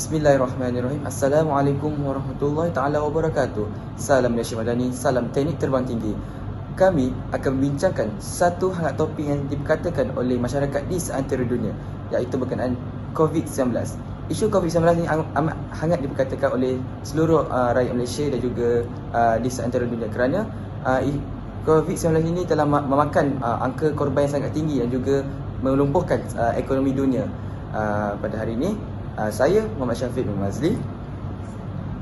Bismillahirrahmanirrahim. Assalamualaikum warahmatullahi taala wabarakatuh. Salam Malaysia Madani, salam teknik terbang tinggi. Kami akan membincangkan satu hangat topik yang diperkatakan oleh masyarakat di seantero dunia, iaitu berkenaan COVID-19. Isu COVID-19 ini amat hangat diperkatakan oleh seluruh rakyat Malaysia dan juga di seantero dunia kerana COVID-19 ini telah memakan angka korban yang sangat tinggi dan juga melumpuhkan ekonomi dunia. Pada hari ini saya Muhammad Syafiq bin Mazli.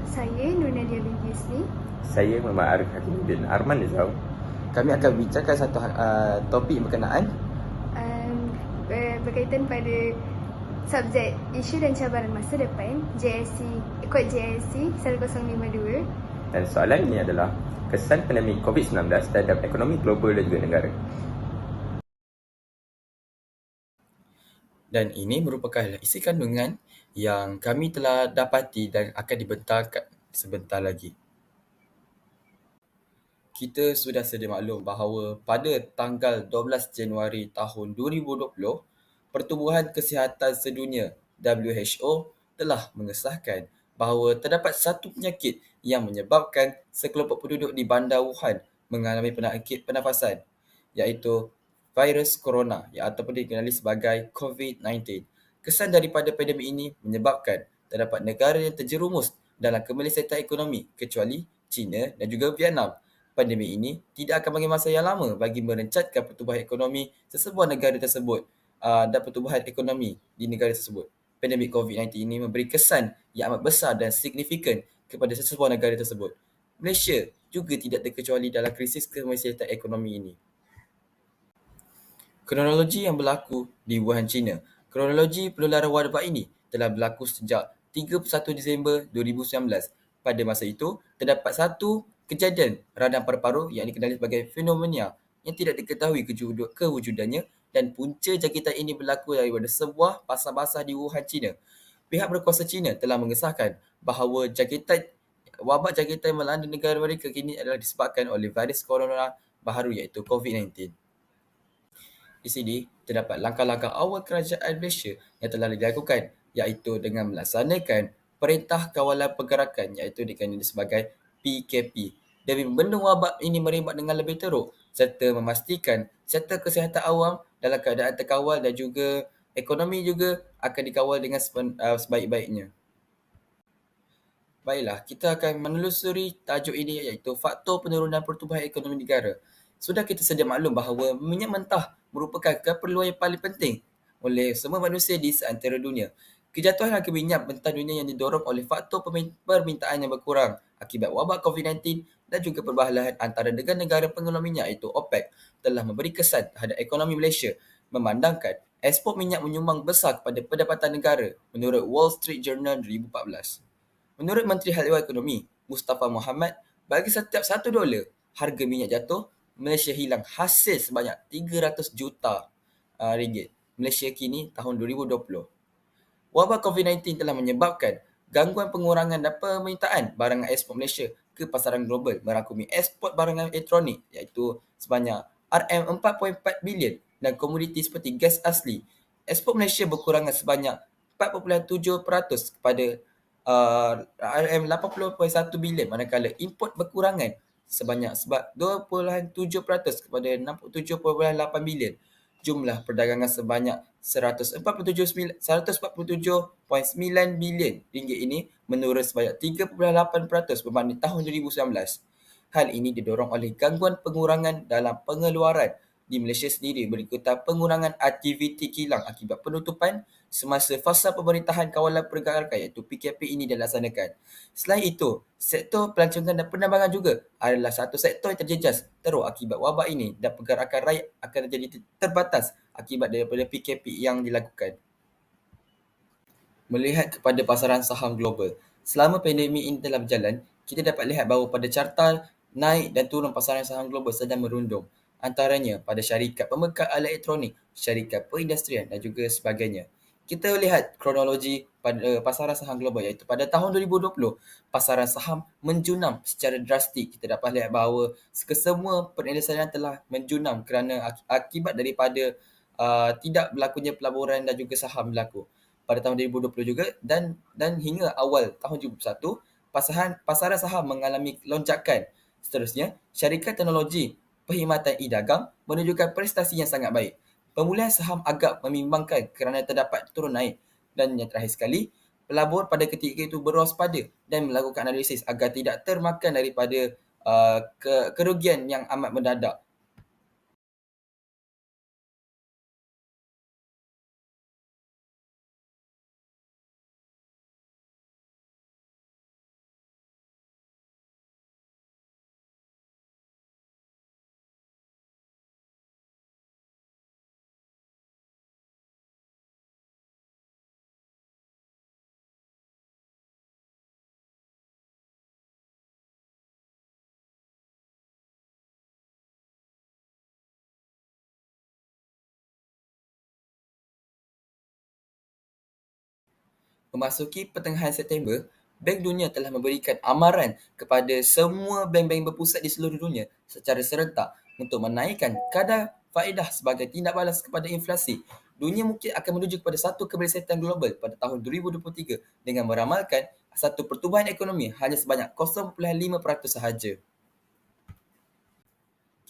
Saya Nur Nadia binti Yusni. Saya Muhammad Arif Hakimuddin Arman Nizam. Kami akan bincangkan satu topik berkenaan Berkaitan pada subjek isu dan cabaran masa depan JSC, kod JSC 1052. Dan soalan ini adalah kesan pandemik COVID-19 terhadap ekonomi global dan juga negara. Dan ini merupakan isi kandungan yang kami telah dapati dan akan dibentangkan sebentar lagi. Kita sudah sedia maklum bahawa pada tanggal 12 Januari tahun 2020, Pertubuhan Kesihatan Sedunia WHO telah mengesahkan bahawa terdapat satu penyakit yang menyebabkan sekelompok penduduk di bandar Wuhan mengalami penyakit pernafasan, iaitu virus corona ataupun dikenali sebagai COVID-19. Kesan daripada pandemik ini menyebabkan terdapat negara yang terjerumus dalam kemelesetan ekonomi kecuali China dan juga Vietnam. Pandemik ini tidak akan bagi masa yang lama bagi merencatkan pertumbuhan ekonomi sesebuah negara tersebut dan pertumbuhan ekonomi di negara tersebut. Pandemik COVID-19 ini memberi kesan yang amat besar dan signifikan kepada sesebuah negara tersebut. Malaysia juga tidak terkecuali dalam krisis kemelesetan ekonomi ini. Kronologi yang berlaku di Wuhan, China. Kronologi penularan wabak ini telah berlaku sejak 31 Disember 2019. Pada masa itu, terdapat satu kejadian radang paru-paru yang dikenali sebagai fenomena yang tidak diketahui kewujudannya dan punca jangkitan ini berlaku daripada sebuah pasar basah di Wuhan, China. Pihak berkuasa China telah mengesahkan bahawa wabak jangkitan melanda negara mereka kini adalah disebabkan oleh virus corona baharu iaitu COVID-19. Di sini, terdapat langkah-langkah awal kerajaan Malaysia yang telah dilakukan, iaitu dengan melaksanakan Perintah Kawalan Pergerakan iaitu dikenali sebagai PKP demi membendung wabak ini merebak dengan lebih teruk serta memastikan sektor kesihatan awam dalam keadaan terkawal dan juga ekonomi juga akan dikawal dengan sebaik-baiknya. Baiklah, kita akan menelusuri tajuk ini iaitu faktor penurunan pertumbuhan ekonomi negara. Sudah kita sedia maklum bahawa minyak mentah merupakan keperluan yang paling penting oleh semua manusia di seantero dunia. Kejatuhan harga minyak mentah dunia yang didorong oleh faktor permintaan yang berkurang akibat wabak COVID-19 dan juga perbalahan antara negara-negara pengeluar minyak iaitu OPEC telah memberi kesan terhadap ekonomi Malaysia memandangkan ekspor minyak menyumbang besar kepada pendapatan negara menurut Wall Street Journal 2014. Menurut Menteri Hal Ehwal Ekonomi, Mustafa Mohamed, bagi setiap $1 harga minyak jatuh, Malaysia hilang hasil sebanyak 300 juta ringgit. Malaysia kini tahun 2020. Wabak COVID-19 telah menyebabkan gangguan pengurangan dan permintaan barangan ekspor Malaysia ke pasaran global merangkumi ekspor barangan elektronik iaitu sebanyak RM4.4 bilion dan komoditi seperti gas asli. Ekspor Malaysia berkurangan sebanyak 4.7% kepada RM80.1 bilion manakala import berkurangan sebanyak 2.7% kepada 67.8 bilion. Jumlah perdagangan sebanyak 147.9 bilion ringgit ini menurun sebanyak 3.8% berbanding tahun 2019. Hal ini didorong oleh gangguan pengurangan dalam pengeluaran di Malaysia sendiri berikutan pengurangan aktiviti kilang akibat penutupan semasa fasa pemerintahan kawalan pergerakan iaitu PKP ini dilaksanakan. Selain itu, sektor pelancongan dan penerbangan juga adalah satu sektor yang terjejas teruk akibat wabak ini dan pergerakan rakyat akan menjadi terbatas akibat daripada PKP yang dilakukan. Melihat kepada pasaran saham global, selama pandemik ini telah berjalan, kita dapat lihat bahawa pada carta naik dan turun pasaran saham global sedang merundung. Antaranya pada syarikat pembekal alat elektronik, syarikat perindustrian dan juga sebagainya. Kita lihat kronologi pada pasaran saham global iaitu pada tahun 2020, pasaran saham menjunam secara drastik. Kita dapat lihat bahawa kesemua perniagaan telah menjunam kerana akibat daripada tidak berlakunya pelaburan dan juga saham berlaku. pada tahun 2020 juga, dan hingga awal tahun 2021, pasaran saham mengalami lonjakan. Seterusnya, syarikat teknologi perkhidmatan e-dagang menunjukkan prestasi yang sangat baik. Pemulihan saham agak membimbangkan kerana terdapat turun naik. Dan yang terakhir sekali, pelabur pada ketika itu berwaspada dan melakukan analisis agar tidak termakan daripada kerugian yang amat mendadak. Memasuki pertengahan September, Bank Dunia telah memberikan amaran kepada semua bank-bank berpusat di seluruh dunia secara serentak untuk menaikkan kadar faedah sebagai tindak balas kepada inflasi. Dunia mungkin akan menuju kepada satu kebelesetan global pada tahun 2023 dengan meramalkan satu pertumbuhan ekonomi hanya sebanyak 0.5% sahaja.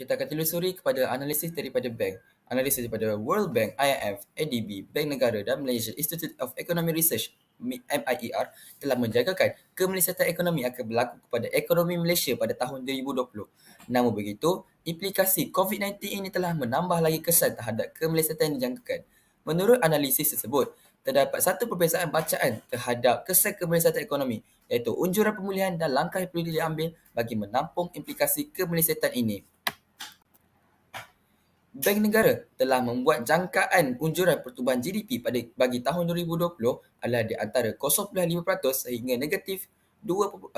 Kita akan telusuri kepada analisis daripada bank. Analisis daripada World Bank, IMF, ADB, Bank Negara dan Malaysia Institute of Economic Research (MIER) telah menjangkakan kemelesetan ekonomi akan berlaku kepada ekonomi Malaysia pada tahun 2020. Namun begitu, implikasi COVID-19 ini telah menambah lagi kesan terhadap kemelesetan yang dijangkakan. Menurut analisis tersebut, terdapat satu perbezaan bacaan terhadap kesan kemelesetan ekonomi, iaitu unjuran pemulihan dan langkah yang perlu diambil bagi menampung implikasi kemelesetan ini. Bank Negara telah membuat jangkaan unjuran pertumbuhan GDP bagi tahun 2020 adalah di antara 0.5% sehingga negatif 2%.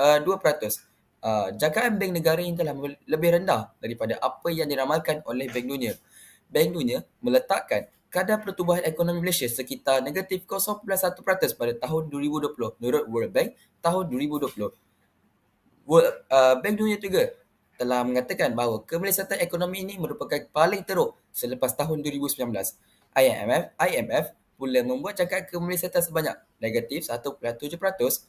Jangkaan Bank Negara ini telah lebih rendah daripada apa yang diramalkan oleh Bank Dunia. Bank Dunia meletakkan kadar pertumbuhan ekonomi Malaysia sekitar negatif 0.1% pada tahun 2020 menurut World Bank tahun 2020. Bank Dunia juga telah mengatakan bahawa kemelesetan ekonomi ini merupakan paling teruk selepas tahun 2019. IMF pula membuat jangkaan kemelesetan sebanyak negatif 1.7%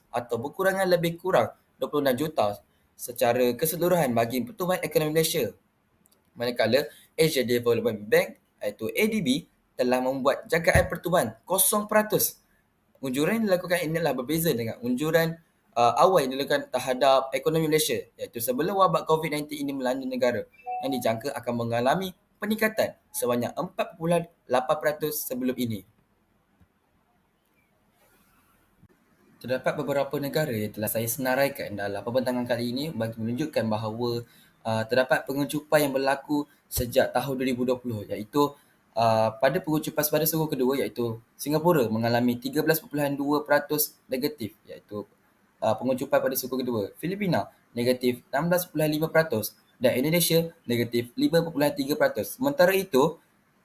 atau berkurangan lebih kurang 26 juta secara keseluruhan bagi pertumbuhan ekonomi Malaysia. Manakala Asia Development Bank iaitu ADB telah membuat jangkaan pertumbuhan 0%. Unjuran yang dilakukan ini adalah berbeza dengan unjuran awal yang dilakukan terhadap ekonomi Malaysia, iaitu sebelum wabak COVID-19 ini melanda negara, yang dijangka akan mengalami peningkatan sebanyak 4.8% sebelum ini. Terdapat beberapa negara yang telah saya senaraikan dalam pembentangan kali ini bagi menunjukkan bahawa terdapat pengecupan yang berlaku sejak tahun 2020, iaitu pada pengecupan pada suku kedua, iaitu Singapura mengalami 13.2% negatif, iaitu pengecupan pada suku kedua. Filipina negatif 16.5% dan Indonesia negatif 5.3%. Sementara itu,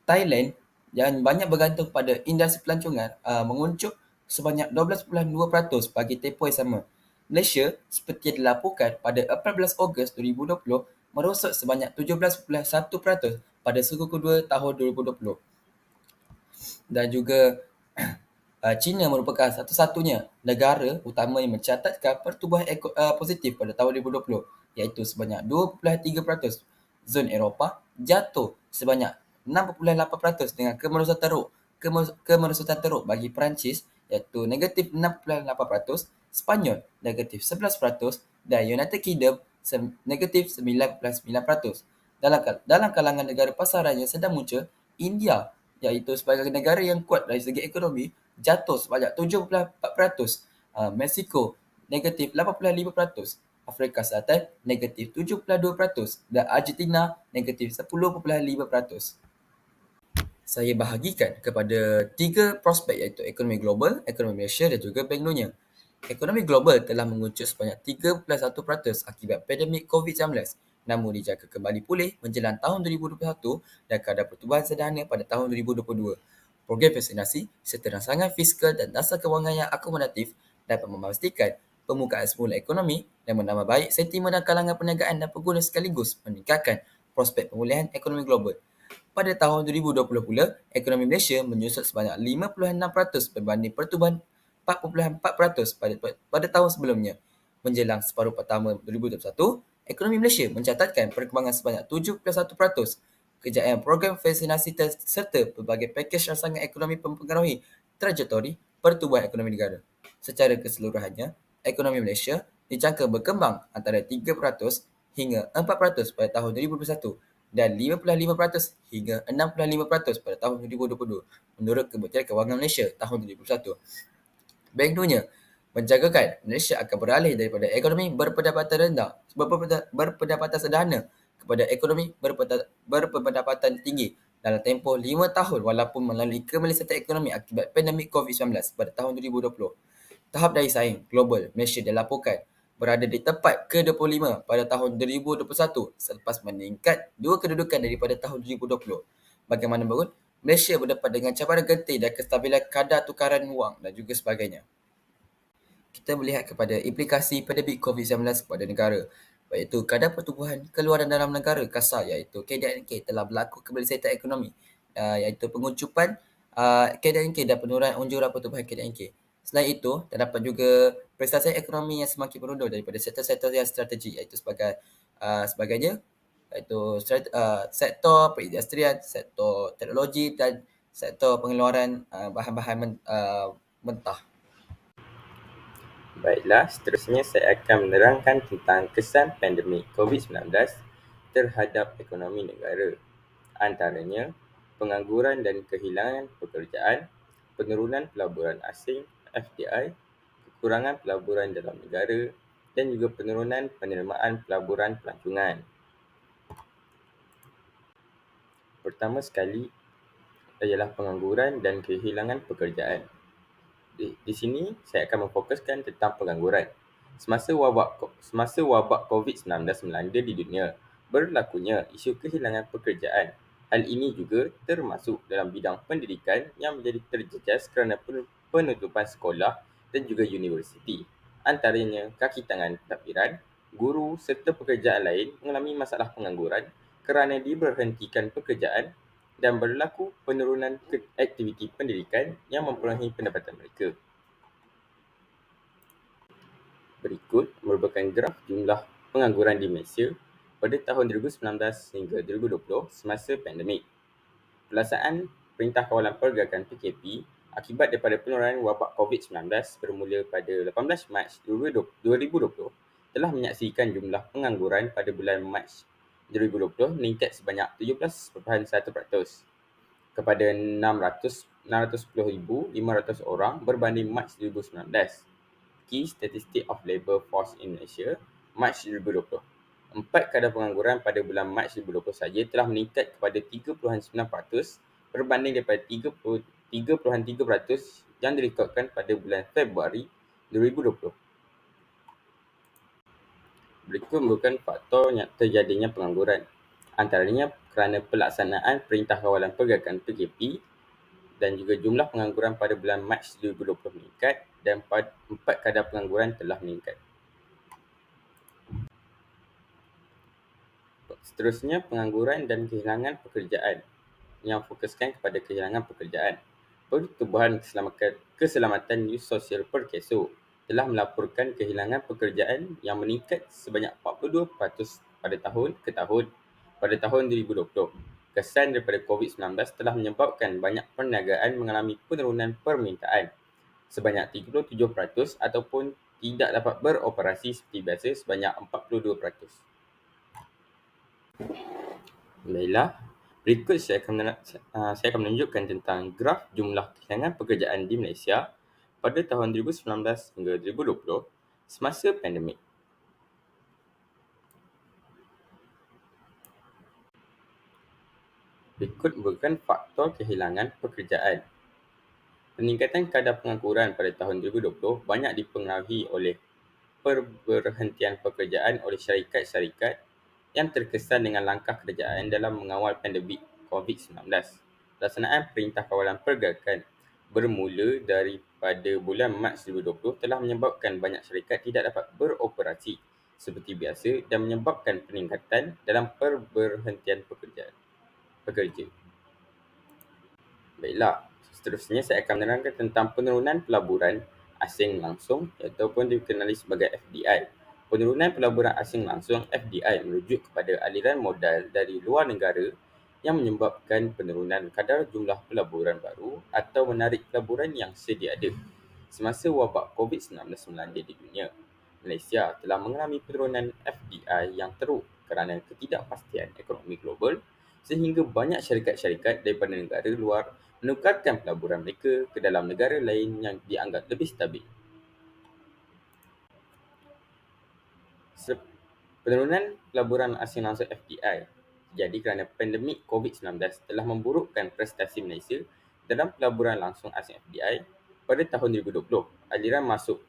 Thailand yang banyak bergantung pada industri pelancongan menguncup sebanyak 12.2% bagi tempoh yang sama. Malaysia, seperti yang dilaporkan pada 14 Ogos 2020, merosot sebanyak 17.1% pada suku kedua tahun 2020. Dan juga China merupakan satu-satunya negara utama yang mencatatkan pertumbuhan positif pada tahun 2020, iaitu sebanyak 2.3%. Zon Eropah jatuh sebanyak 6.8% dengan kemerosotan teruk bagi Perancis, iaitu negatif 6.8%, Sepanyol negatif 11% dan United Kingdom negatif 9.9%. Dalam kalangan negara pasaran yang sedang muncul, India, iaitu sebagai negara yang kuat dari segi ekonomi, jatuh sebanyak 7.4%. Mexico negatif 8.5%. Afrika Selatan negatif 7.2% dan Argentina negatif 10.5%. Saya bahagikan kepada tiga prospek, iaitu ekonomi global, ekonomi Malaysia dan juga Bank Dunia. Ekonomi global telah menguncup sebanyak 3.1% akibat pandemik COVID-19, namun dijangka kembali pulih menjelang tahun 2021 dan kadar pertumbuhan sederhana pada tahun 2022. Program vaksinasi serta rangsangan fiskal dan dasar kewangan yang akomodatif dapat memastikan pembukaan semula ekonomi dan menambah baik sentimen dan kalangan perniagaan dan pengguna sekaligus meningkatkan prospek pemulihan ekonomi global. Pada tahun 2020 pula, ekonomi Malaysia menyusut sebanyak 5.6% berbanding pertumbuhan 4.4% pada tahun sebelumnya. Menjelang separuh pertama 2021, ekonomi Malaysia mencatatkan perkembangan sebanyak 7.1%. Kejayaan program vaksinasi serta pelbagai pakej rangsangan ekonomi mempengaruhi trajektori pertumbuhan ekonomi negara. Secara keseluruhannya, ekonomi Malaysia dijangka berkembang antara 3% hingga 4% pada tahun 2021 dan 55% hingga 65% pada tahun 2022 menurut Kementerian Kewangan Malaysia tahun 2021. Bank Dunia menjangkakan Malaysia akan beralih daripada ekonomi berpendapatan sederhana kepada ekonomi berpendapatan tinggi dalam tempoh 5 tahun walaupun melalui kemelesatan ekonomi akibat pandemik COVID-19 pada tahun 2020. Tahap daya saing global Malaysia dilaporkan berada di tempat ke-25 pada tahun 2021 selepas meningkat 2 kedudukan daripada tahun 2020. Bagaimanapun, Malaysia berdepan dengan cabaran genting dan kestabilan kadar tukaran wang dan juga sebagainya. Kita melihat kepada implikasi pandemik COVID-19 kepada negara, iaitu kadar pertumbuhan keluaran dalam negara kasar iaitu KDNK telah berlaku kemelesatan ekonomi, iaitu pengucupan KDNK dan penurunan unjuran pertumbuhan KDNK. Selain itu, terdapat juga prestasi ekonomi yang semakin menurun daripada sektor-sektor yang strategi iaitu sebagainya iaitu sektor perindustrian, sektor teknologi dan sektor pengeluaran bahan-bahan mentah. Baiklah, seterusnya saya akan menerangkan tentang kesan pandemik COVID-19 terhadap ekonomi negara. Antaranya, pengangguran dan kehilangan pekerjaan, penurunan pelaburan asing (FDI), kekurangan pelaburan dalam negara dan juga penurunan penerimaan pelaburan pelancongan. Pertama sekali ialah pengangguran dan kehilangan pekerjaan. Di sini saya akan memfokuskan tentang pengangguran. Semasa wabak COVID-19 melanda di dunia, berlakunya isu kehilangan pekerjaan. Hal ini juga termasuk dalam bidang pendidikan yang menjadi terjejas kerana penutupan sekolah dan juga universiti. Antaranya kaki tangan pentadbiran, guru serta pekerjaan lain mengalami masalah pengangguran kerana diberhentikan pekerjaan dan berlaku penurunan aktiviti pendidikan yang mempengaruhi pendapatan mereka. Berikut merupakan graf jumlah pengangguran di Malaysia pada tahun 2019 hingga 2020 semasa pandemik. Pelaksanaan Perintah Kawalan Pergerakan PKP akibat daripada penularan wabak COVID-19 bermula pada 18 Mac 2020 telah menyaksikan jumlah pengangguran pada bulan Mac 2020 meningkat sebanyak 17.1% kepada 610,500 orang berbanding Mac 2019. Key Statistic of Labour Force in Malaysia, Mac 2020. 4 kadar pengangguran pada bulan Mac 2020 saja telah meningkat kepada 3.9% berbanding daripada 3.3% yang direkodkan pada bulan Februari 2020. Berikut merupakan faktor yang terjadinya pengangguran. Antaranya kerana pelaksanaan Perintah Kawalan Pergerakan PKP dan juga jumlah pengangguran pada bulan Mac 2020 meningkat dan 4 kadar pengangguran telah meningkat. Seterusnya, pengangguran dan kehilangan pekerjaan yang fokuskan kepada kehilangan pekerjaan. Pertubuhan Keselamatan Sosial Perkeso telah melaporkan kehilangan pekerjaan yang meningkat sebanyak 42% pada tahun ke tahun pada tahun 2020. Kesan daripada COVID-19 telah menyebabkan banyak perniagaan mengalami penurunan permintaan sebanyak 37% ataupun tidak dapat beroperasi seperti biasa sebanyak 42%. Baiklah, berikut saya akan menunjukkan tentang graf jumlah kehilangan pekerjaan di Malaysia pada tahun 2019 hingga 2020 semasa pandemik. Berikut merupakan faktor kehilangan pekerjaan. Peningkatan kadar pengangguran pada tahun 2020 banyak dipengaruhi oleh perberhentian pekerjaan oleh syarikat-syarikat yang terkesan dengan langkah kerajaan dalam mengawal pandemik COVID-19. Pelaksanaan Perintah Kawalan Pergerakan bermula daripada bulan Mac 2020 telah menyebabkan banyak syarikat tidak dapat beroperasi seperti biasa dan menyebabkan peningkatan dalam perberhentian pekerja. Baiklah, seterusnya saya akan menerangkan tentang penurunan pelaburan asing langsung ataupun dikenali sebagai FDI. Penurunan pelaburan asing langsung (FDI) merujuk kepada aliran modal dari luar negara yang menyebabkan penurunan kadar jumlah pelaburan baru atau menarik pelaburan yang sedia ada. Semasa wabak COVID-19 melanda di dunia, Malaysia telah mengalami penurunan FDI yang teruk kerana ketidakpastian ekonomi global sehingga banyak syarikat-syarikat daripada negara luar menukarkan pelaburan mereka ke dalam negara lain yang dianggap lebih stabil. Penurunan pelaburan asing langsung (FDI) terjadi kerana pandemik COVID-19 telah memburukkan prestasi Malaysia dalam pelaburan langsung asing (FDI). Pada tahun 2020, aliran masuk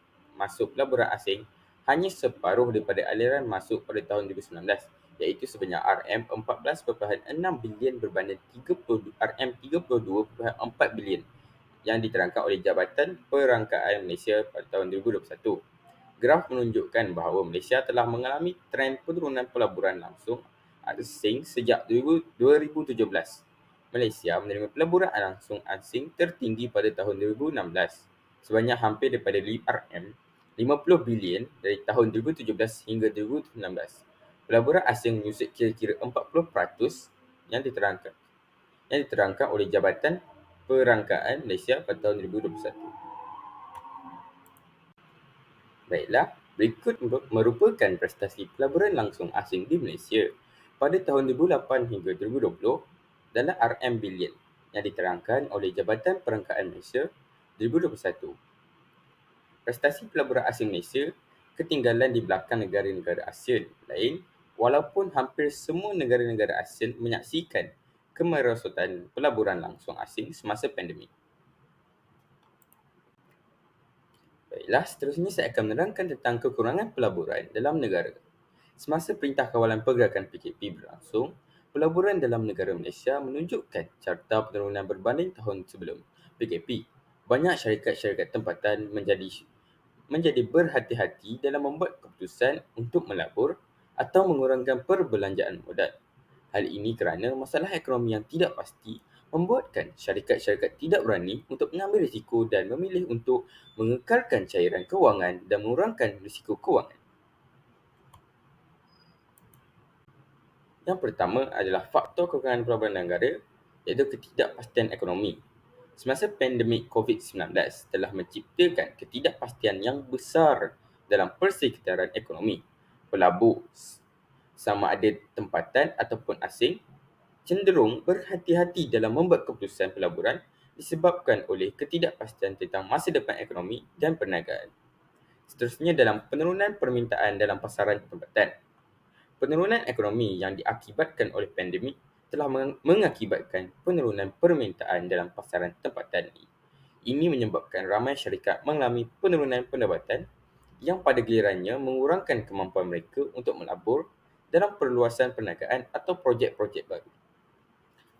pelaburan asing hanya separuh daripada aliran masuk pada tahun 2019, iaitu sebanyak RM14.6 bilion berbanding RM32.4 bilion yang diterangkan oleh Jabatan Perangkaan Malaysia pada tahun 2021. Graf menunjukkan bahawa Malaysia telah mengalami trend penurunan pelaburan langsung asing sejak 2017. Malaysia menerima pelaburan langsung asing tertinggi pada tahun 2016, sebanyak hampir daripada RM50 bilion dari tahun 2017 hingga 2019. Pelaburan asing menyusut kira-kira 40% yang diterangkan oleh Jabatan Perangkaan Malaysia pada tahun 2021. Baiklah, berikut merupakan prestasi pelaburan langsung asing di Malaysia pada tahun 2008 hingga 2020 dalam RM bilion yang diterangkan oleh Jabatan Perangkaan Malaysia 2021. Prestasi pelaburan asing Malaysia ketinggalan di belakang negara-negara ASEAN lain walaupun hampir semua negara-negara ASEAN menyaksikan kemerosotan pelaburan langsung asing semasa pandemik. Baiklah, seterusnya saya akan menerangkan tentang kekurangan pelaburan dalam negara. Semasa Perintah Kawalan Pergerakan PKP berlangsung, pelaburan dalam negara Malaysia menunjukkan carta penurunan berbanding tahun sebelum PKP. Banyak syarikat-syarikat tempatan menjadi berhati-hati dalam membuat keputusan untuk melabur atau mengurangkan perbelanjaan modal. Hal ini kerana masalah ekonomi yang tidak pasti membuatkan syarikat-syarikat tidak berani untuk mengambil risiko dan memilih untuk mengekalkan cairan kewangan dan mengurangkan risiko kewangan. Yang pertama adalah faktor kekurangan pelaburan negara, iaitu ketidakpastian ekonomi. Semasa pandemik COVID-19 telah menciptakan ketidakpastian yang besar dalam persekitaran ekonomi. Pelabur, sama ada tempatan ataupun asing, cenderung berhati-hati dalam membuat keputusan pelaburan disebabkan oleh ketidakpastian tentang masa depan ekonomi dan perniagaan. Seterusnya dalam penurunan permintaan dalam pasaran tempatan. Penurunan ekonomi yang diakibatkan oleh pandemik telah mengakibatkan penurunan permintaan dalam pasaran tempatan ini. Ini menyebabkan ramai syarikat mengalami penurunan pendapatan yang pada gilirannya mengurangkan kemampuan mereka untuk melabur dalam perluasan perniagaan atau projek-projek baru.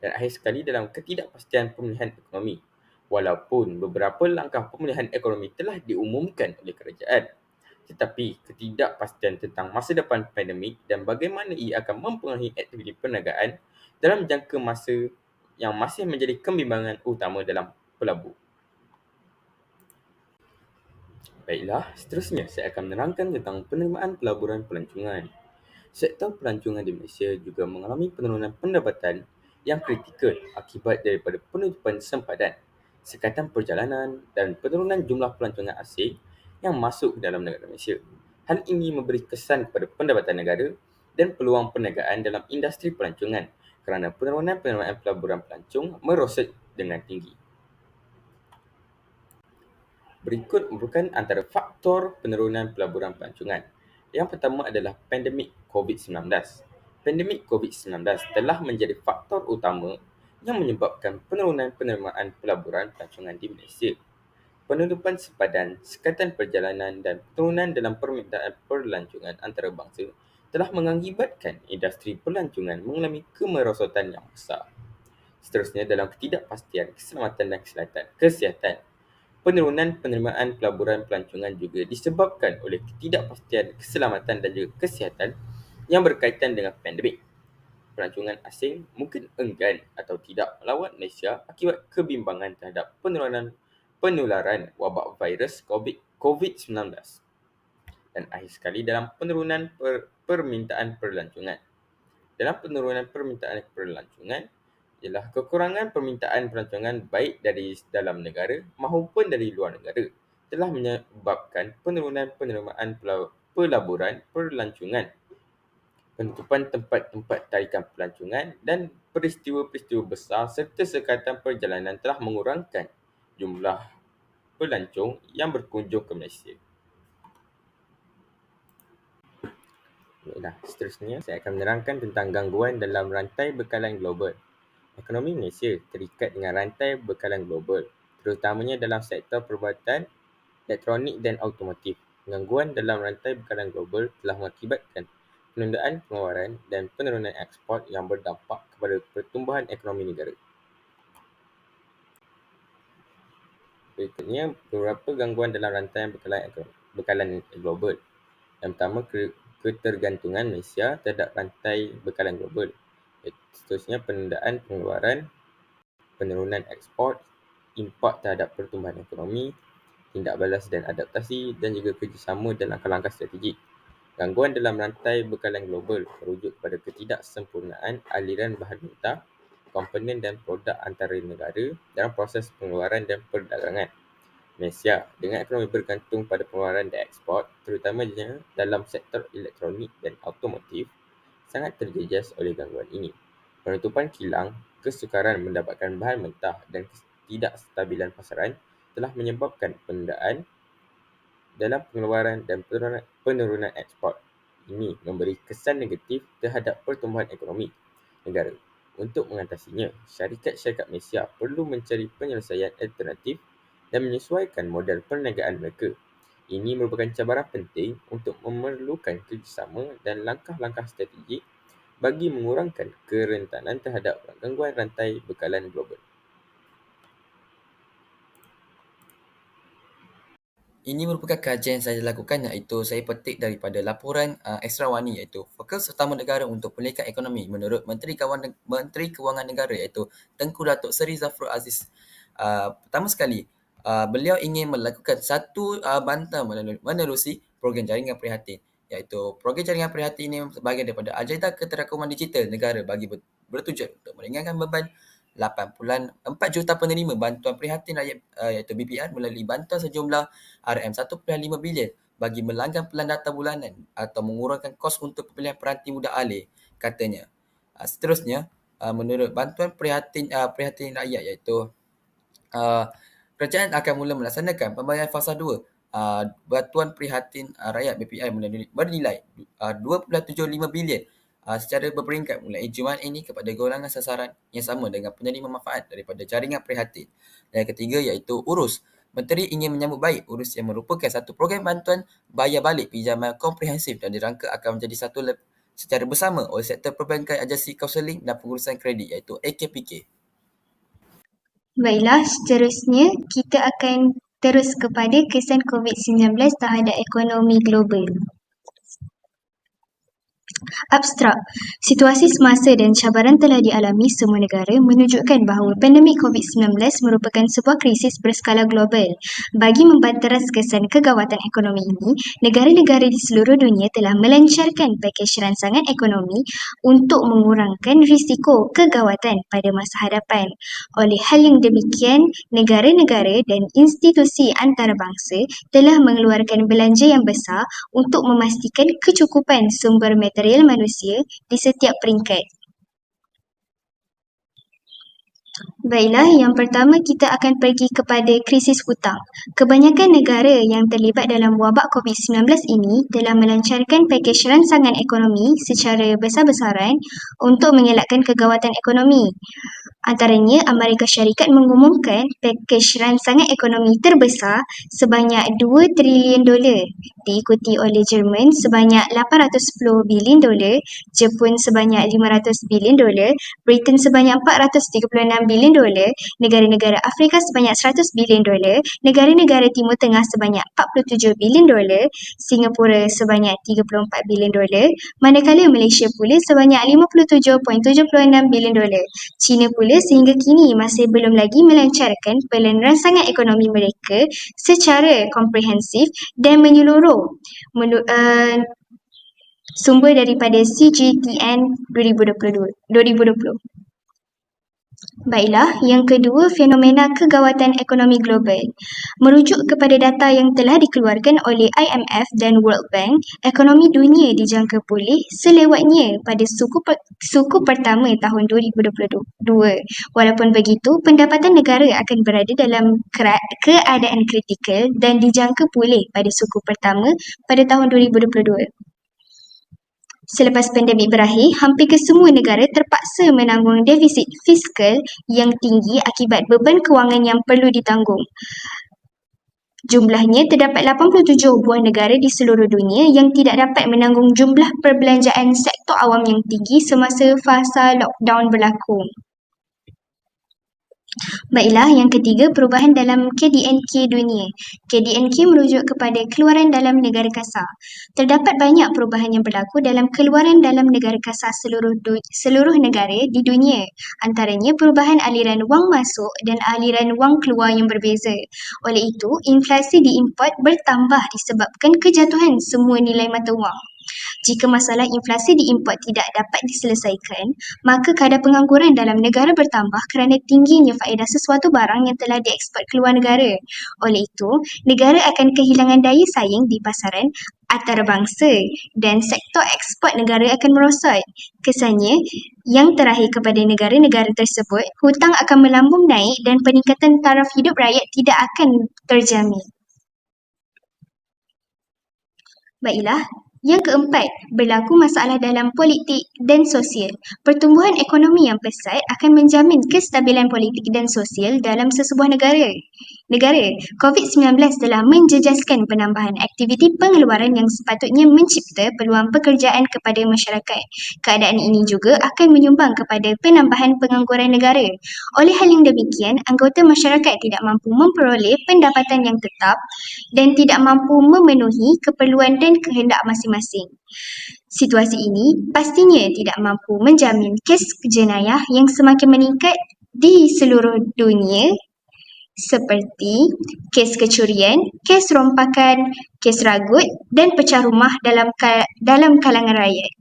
Dan akhir sekali dalam ketidakpastian pemulihan ekonomi. Walaupun beberapa langkah pemulihan ekonomi telah diumumkan oleh kerajaan, tetapi ketidakpastian tentang masa depan pandemik dan bagaimana ia akan mempengaruhi aktiviti perniagaan dalam jangka masa yang masih menjadi kebimbangan utama dalam pelabur. Baiklah, seterusnya saya akan menerangkan tentang penerimaan pelaburan pelancongan. Sektor pelancongan di Malaysia juga mengalami penurunan pendapatan yang kritikal akibat daripada penutupan sempadan, sekatan perjalanan dan penurunan jumlah pelancongan asing yang masuk ke dalam negara Malaysia. Hal ini memberi kesan kepada pendapatan negara dan peluang perniagaan dalam industri pelancongan kerana penurunan penerimaan pelaburan pelancong merosot dengan tinggi. Berikut merupakan antara faktor penurunan pelaburan pelancongan. Yang pertama adalah pandemik COVID-19. Pandemik COVID-19 telah menjadi faktor utama yang menyebabkan penurunan penerimaan pelaburan pelancongan di Malaysia. Penutupan sempadan, sekatan perjalanan dan penurunan dalam permintaan pelancongan antarabangsa telah mengakibatkan industri pelancongan mengalami kemerosotan yang besar. Seterusnya dalam ketidakpastian keselamatan dan kesihatan. Penurunan penerimaan pelaburan pelancongan juga disebabkan oleh ketidakpastian keselamatan dan juga kesihatan yang berkaitan dengan pandemik. pelancongan asing mungkin enggan atau tidak melawat Malaysia akibat kebimbangan terhadap penularan wabak virus COVID-19. Dan akhir sekali, dalam penurunan permintaan pelancongan. Dalam penurunan permintaan pelancongan ialah kekurangan permintaan pelancongan baik dari dalam negara maupun dari luar negara telah menyebabkan penurunan penerimaan pelaburan pelancongan, penutupan tempat-tempat tarikan pelancongan dan peristiwa-peristiwa besar serta sekatan perjalanan telah mengurangkan jumlah pelancong yang berkunjung ke Malaysia. Baiklah, seterusnya saya akan menerangkan tentang gangguan dalam rantai bekalan global. Ekonomi Malaysia terikat dengan rantai bekalan global, terutamanya dalam sektor perubatan, elektronik dan automotif. Gangguan dalam rantai bekalan global telah mengakibatkan penundaan pengeluaran dan penurunan ekspor yang berdampak kepada pertumbuhan ekonomi negara. Berikutnya, beberapa gangguan dalam rantai bekalan global. Yang pertama, ketergantungan Malaysia terhadap rantai bekalan global. Seterusnya, penundaan pengeluaran, penurunan ekspor, impak terhadap pertumbuhan ekonomi, tindak balas dan adaptasi dan juga kerjasama dan langkah-langkah strategik. Gangguan dalam rantai bekalan global merujuk kepada ketidaksempurnaan aliran bahan mentah, komponen dan produk antara negara dalam proses pengeluaran dan perdagangan. Malaysia dengan ekonomi bergantung pada pengeluaran dan ekspor, terutamanya dalam sektor elektronik dan automotif, sangat terjejas oleh gangguan ini. Penutupan kilang, kesukaran mendapatkan bahan mentah dan ketidakstabilan pasaran telah menyebabkan penundaan dalam pengeluaran dan penurunan ekspor. Ini memberi kesan negatif terhadap pertumbuhan ekonomi negara. Untuk mengatasinya, syarikat-syarikat Malaysia perlu mencari penyelesaian alternatif dan menyesuaikan model perniagaan mereka. Ini merupakan cabaran penting untuk memerlukan kerjasama dan langkah-langkah strategik bagi mengurangkan kerentanan terhadap gangguan rantai bekalan global. Ini merupakan kajian yang saya lakukan, iaitu saya petik daripada laporan Ekstrawani, iaitu Fokus Utama Negara untuk Penyelidikan Ekonomi menurut Menteri Kewangan Negara, iaitu Tengku Datuk Seri Zafrul Aziz. Pertama sekali, beliau ingin melakukan satu bantah menerusi program jaringan prihatin, iaitu program jaringan prihatin ini sebahagian daripada agenda keterakuman digital negara bagi bertujuan untuk meringankan beban 8.4 juta penerima bantuan prihatin rakyat iaitu BPR melalui bantuan sejumlah RM1.5 bilion bagi melanggan pelan data bulanan atau mengurangkan kos untuk pembelian peranti mudah alih, katanya. Seterusnya, menurut bantuan prihatin rakyat, iaitu kerajaan akan mula melaksanakan pembayaran fasa 2 bantuan prihatin rakyat BPI bernilai 2.75 bilion secara berperingkat mulai Jumaat ini kepada golongan sasaran yang sama dengan penerima manfaat daripada jaringan prihatin. Dan yang ketiga, iaitu URUS. Menteri ingin menyambut baik URUS yang merupakan satu program bantuan bayar balik pinjaman komprehensif dan dirangka akan menjadi satu secara bersama oleh sektor perbankan, agensi kaunseling dan pengurusan kredit, iaitu AKPK. Baiklah, seterusnya kita akan terus kepada kesan COVID-19 terhadap ekonomi global. Abstrak. Situasi semasa dan cabaran telah dialami semua negara menunjukkan bahawa pandemik COVID-19 merupakan sebuah krisis berskala global. Bagi membanteras kesan kegawatan ekonomi ini, negara-negara di seluruh dunia telah melancarkan pakej rangsangan ekonomi untuk mengurangkan risiko kegawatan pada masa hadapan. Oleh hal yang demikian, negara-negara dan institusi antarabangsa telah mengeluarkan belanja yang besar untuk memastikan kecukupan sumber material manusia di setiap peringkat. Baiklah, yang pertama kita akan pergi kepada krisis hutang. Kebanyakan negara yang terlibat dalam wabak COVID-19 ini telah melancarkan pakej rangsangan ekonomi secara besar-besaran untuk mengelakkan kegawatan ekonomi. Antaranya, Amerika Syarikat mengumumkan pakej rangsangan ekonomi terbesar sebanyak $2 trilion diikuti oleh Jerman sebanyak $810 bilion, Jepun sebanyak $500 bilion, Britain sebanyak $436 bilion, negara-negara Afrika sebanyak $100 bilion, negara-negara Timur Tengah sebanyak $47 bilion, Singapura sebanyak $34 bilion, manakala Malaysia pula sebanyak $57.76 bilion. China pula sehingga kini masih belum lagi melancarkan pelan rangsangan ekonomi mereka secara komprehensif dan menyeluruh sumber daripada CGTN 2020. Baiklah, yang kedua, fenomena kegawatan ekonomi global. Merujuk kepada data yang telah dikeluarkan oleh IMF dan World Bank, ekonomi dunia dijangka pulih selewatnya pada suku pertama tahun 2022. Walaupun begitu, pendapatan negara akan berada dalam keadaan kritikal dan dijangka pulih pada suku pertama pada tahun 2022. Selepas pandemik berakhir, hampir kesemua negara terpaksa menanggung defisit fiskal yang tinggi akibat beban kewangan yang perlu ditanggung. Jumlahnya terdapat 87 buah negara di seluruh dunia yang tidak dapat menanggung jumlah perbelanjaan sektor awam yang tinggi semasa fasa lockdown berlaku. Baiklah, yang ketiga, perubahan dalam KDNK dunia. KDNK merujuk kepada keluaran dalam negara kasar. Terdapat banyak perubahan yang berlaku dalam keluaran dalam negara kasar seluruh negara di dunia. Antaranya perubahan aliran wang masuk dan aliran wang keluar yang berbeza. Oleh itu, inflasi diimport bertambah disebabkan kejatuhan semua nilai mata wang. Jika masalah inflasi diimport tidak dapat diselesaikan, maka kadar pengangguran dalam negara bertambah kerana tingginya faedah sesuatu barang yang telah dieksport keluar negara. Oleh itu, negara akan kehilangan daya saing di pasaran antarabangsa dan sektor ekspor negara akan merosot. Kesannya, yang terakhir kepada negara-negara tersebut, hutang akan melambung naik dan peningkatan taraf hidup rakyat tidak akan terjamin. Baiklah, yang keempat, berlaku masalah dalam politik dan sosial. Pertumbuhan ekonomi yang pesat akan menjamin kestabilan politik dan sosial dalam sesebuah negara. COVID-19 telah menjejaskan penambahan aktiviti pengeluaran yang sepatutnya mencipta peluang pekerjaan kepada masyarakat. Keadaan ini juga akan menyumbang kepada penambahan pengangguran negara. Oleh hal yang demikian, anggota masyarakat tidak mampu memperoleh pendapatan yang tetap dan tidak mampu memenuhi keperluan dan kehendak masing-masing. Situasi ini pastinya tidak mampu menjamin kes jenayah yang semakin meningkat di seluruh dunia seperti kes kecurian, kes rompakan, kes ragut dan pecah rumah dalam kalangan rakyat.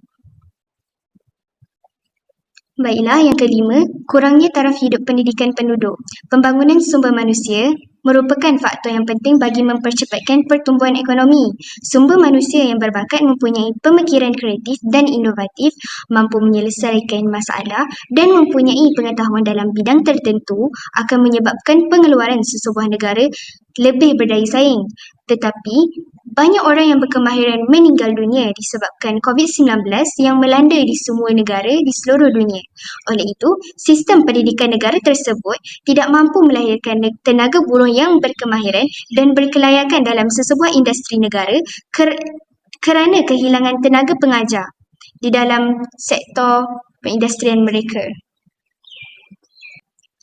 Baiklah, yang kelima, kurangnya taraf hidup pendidikan penduduk. Pembangunan sumber manusia merupakan faktor yang penting bagi mempercepatkan pertumbuhan ekonomi. Sumber manusia yang berbakat mempunyai pemikiran kreatif dan inovatif, mampu menyelesaikan masalah dan mempunyai pengetahuan dalam bidang tertentu akan menyebabkan pengeluaran sesebuah negara lebih berdaya saing. Tetapi, banyak orang yang berkemahiran meninggal dunia disebabkan COVID-19 yang melanda di semua negara di seluruh dunia. Oleh itu, sistem pendidikan negara tersebut tidak mampu melahirkan tenaga buruh yang berkemahiran dan berkelayakan dalam sesebuah industri negara kerana kehilangan tenaga pengajar di dalam sektor perindustrian mereka.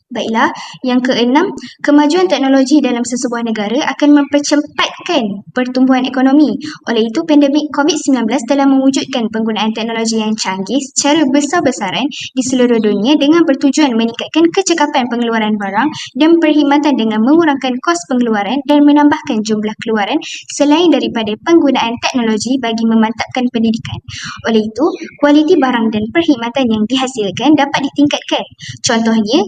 Baiklah, yang keenam, kemajuan teknologi dalam sesebuah negara akan mempercepatkan pertumbuhan ekonomi. Oleh itu, pandemik COVID-19 telah mewujudkan penggunaan teknologi yang canggih secara besar-besaran di seluruh dunia dengan bertujuan meningkatkan kecekapan pengeluaran barang dan perkhidmatan dengan mengurangkan kos pengeluaran dan menambahkan jumlah keluaran selain daripada penggunaan teknologi bagi memantapkan pendidikan. Oleh itu, kualiti barang dan perkhidmatan yang dihasilkan dapat ditingkatkan. Contohnya,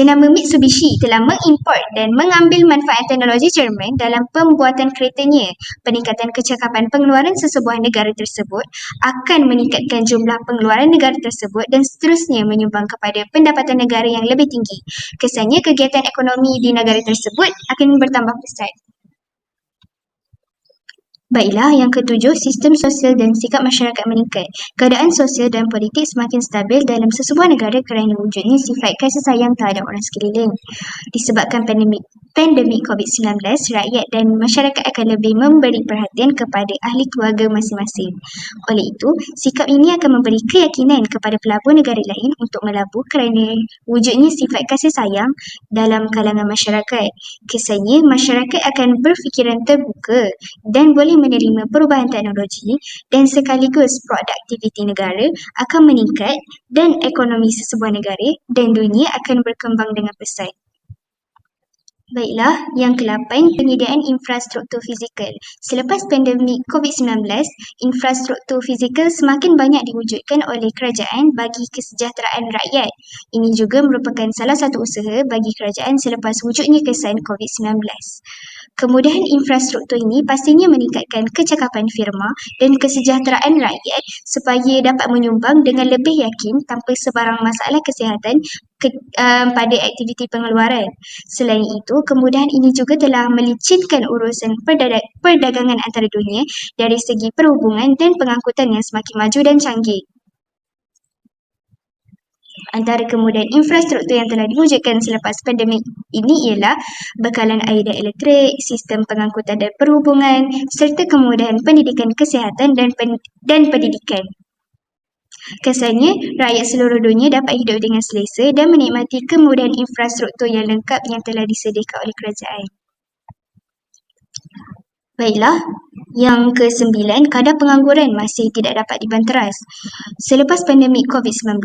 jenama Mitsubishi telah mengimport dan mengambil manfaat teknologi Jerman dalam pembuatan keretanya. Peningkatan kecekapan pengeluaran sesebuah negara tersebut akan meningkatkan jumlah pengeluaran negara tersebut dan seterusnya menyumbang kepada pendapatan negara yang lebih tinggi. Kesannya, kegiatan ekonomi di negara tersebut akan bertambah pesat. Baiklah, yang ketujuh, sistem sosial dan sikap masyarakat meningkat. Keadaan sosial dan politik semakin stabil dalam sesebuah negara kerana wujudnya sifat kasih sayang terhadap orang sekeliling. Disebabkan pandemik COVID-19, rakyat dan masyarakat akan lebih memberi perhatian kepada ahli keluarga masing-masing. Oleh itu, sikap ini akan memberi keyakinan kepada pelabur negara lain untuk melabur kerana wujudnya sifat kasih sayang dalam kalangan masyarakat. Kesannya, masyarakat akan berfikiran terbuka dan boleh menerima perubahan teknologi dan sekaligus produktiviti negara akan meningkat dan ekonomi sesebuah negara dan dunia akan berkembang dengan pesat. Baiklah, yang ke-8, penyediaan infrastruktur fizikal. Selepas pandemik COVID-19, infrastruktur fizikal semakin banyak diwujudkan oleh kerajaan bagi kesejahteraan rakyat. Ini juga merupakan salah satu usaha bagi kerajaan selepas wujudnya kesan COVID-19. Kemudahan infrastruktur ini pastinya meningkatkan kecakapan firma dan kesejahteraan rakyat supaya dapat menyumbang dengan lebih yakin tanpa sebarang masalah kesihatan pada aktiviti pengeluaran. Selain itu, kemudahan ini juga telah melicinkan urusan perdagangan antara dunia dari segi perhubungan dan pengangkutan yang semakin maju dan canggih. Antara kemudahan infrastruktur yang telah diwujudkan selepas pandemik ini ialah bekalan air dan elektrik, sistem pengangkutan dan perhubungan, serta kemudahan pendidikan kesihatan dan pendidikan. Kesannya, rakyat seluruh dunia dapat hidup dengan selesa dan menikmati kemudahan infrastruktur yang lengkap yang telah disediakan oleh kerajaan. Baiklah, yang ke-9, kadar pengangguran masih tidak dapat dibanteras. Selepas pandemik COVID-19,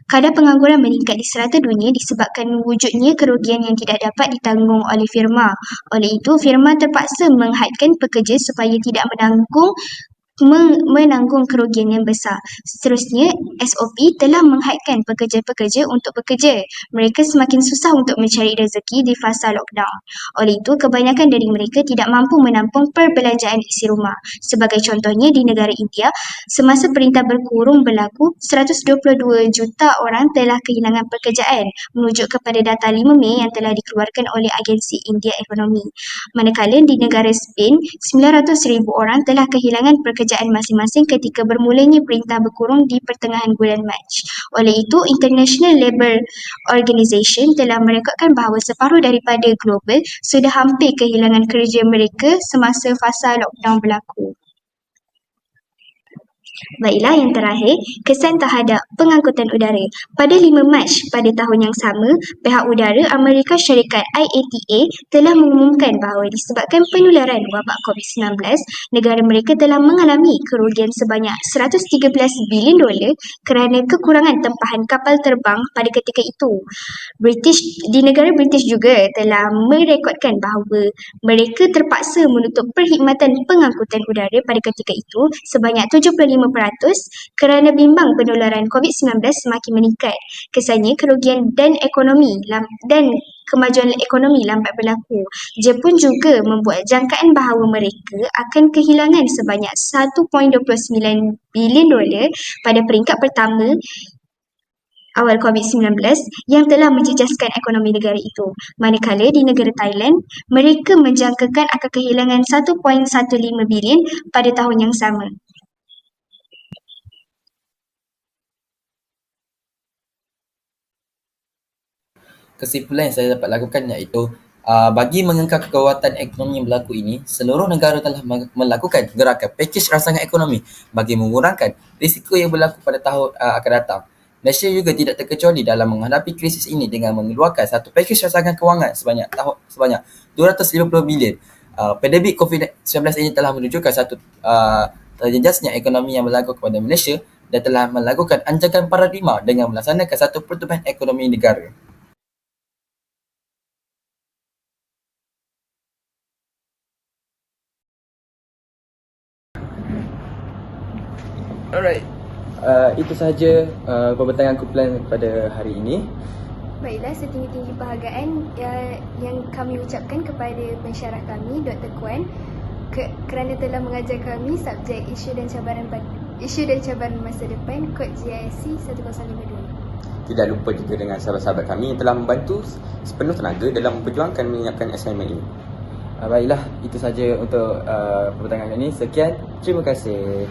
kadar pengangguran meningkat di serata dunia disebabkan wujudnya kerugian yang tidak dapat ditanggung oleh firma. Oleh itu, firma terpaksa menghadkan pekerja supaya tidak menanggung kerugian yang besar. Seterusnya, SOP telah menghadkan pekerja-pekerja untuk bekerja. Mereka semakin susah untuk mencari rezeki di fasa lockdown. Oleh itu, kebanyakan dari mereka tidak mampu menampung perbelanjaan isi rumah. Sebagai contohnya, di negara India, semasa perintah berkurung berlaku, 122 juta orang telah kehilangan pekerjaan, merujuk kepada data 5 Mei yang telah dikeluarkan oleh agensi India Ekonomi. Manakala di negara Spain, 900,000 orang telah kehilangan pekerjaan masing-masing ketika bermulanya perintah berkurung di pertengahan bulan Mac. Oleh itu, International Labour Organization telah merekodkan bahawa separuh daripada global sudah hampir kehilangan kerja mereka semasa fasa lockdown berlaku. Baiklah, yang terakhir, kesan terhadap pengangkutan udara. Pada 5 Mac pada tahun yang sama, pihak udara Amerika Syarikat IATA telah mengumumkan bahawa disebabkan penularan wabak COVID-19, negara mereka telah mengalami kerugian sebanyak $113 bilion kerana kekurangan tempahan kapal terbang pada ketika itu. Di negara British juga telah merekodkan bahawa mereka terpaksa menutup perkhidmatan pengangkutan udara pada ketika itu sebanyak 75% kerana bimbang penularan COVID-19 semakin meningkat. Kesannya, kerugian dan kemajuan ekonomi lambat berlaku. Jepun juga membuat jangkaan bahawa mereka akan kehilangan sebanyak $1.29 bilion pada peringkat pertama awal COVID-19 yang telah menjejaskan ekonomi negara itu. Manakala di negara Thailand, mereka menjangkakan akan kehilangan $1.15 bilion pada tahun yang sama. Kesimpulan yang saya dapat lakukan iaitu bagi mengengkar kekuatan ekonomi yang berlaku ini, seluruh negara telah melakukan gerakan pakej rangsangan ekonomi bagi mengurangkan risiko yang berlaku pada tahun akan datang. Malaysia juga tidak terkecuali dalam menghadapi krisis ini dengan mengeluarkan satu pakej rangsangan kewangan sebanyak $250 bilion. Pandemik COVID-19 ini telah menunjukkan satu terjejasnya ekonomi yang berlaku kepada Malaysia dan telah melakukan anjakan paradigma dengan melaksanakan satu pertumbuhan ekonomi negara. Alright, itu sahaja pembentangan kumpulan pada hari ini. Baiklah, setinggi-tinggi penghargaan yang kami ucapkan kepada pensyarah kami, Dr. Kwan, kerana telah mengajar kami subjek isu dan cabaran masa depan, kod GISC 1052. Tidak lupa juga dengan sahabat-sahabat kami yang telah membantu sepenuh tenaga dalam memperjuangkan menyiapkan assignment ini. Baiklah, itu saja untuk pertanyaan ini. Sekian, terima kasih.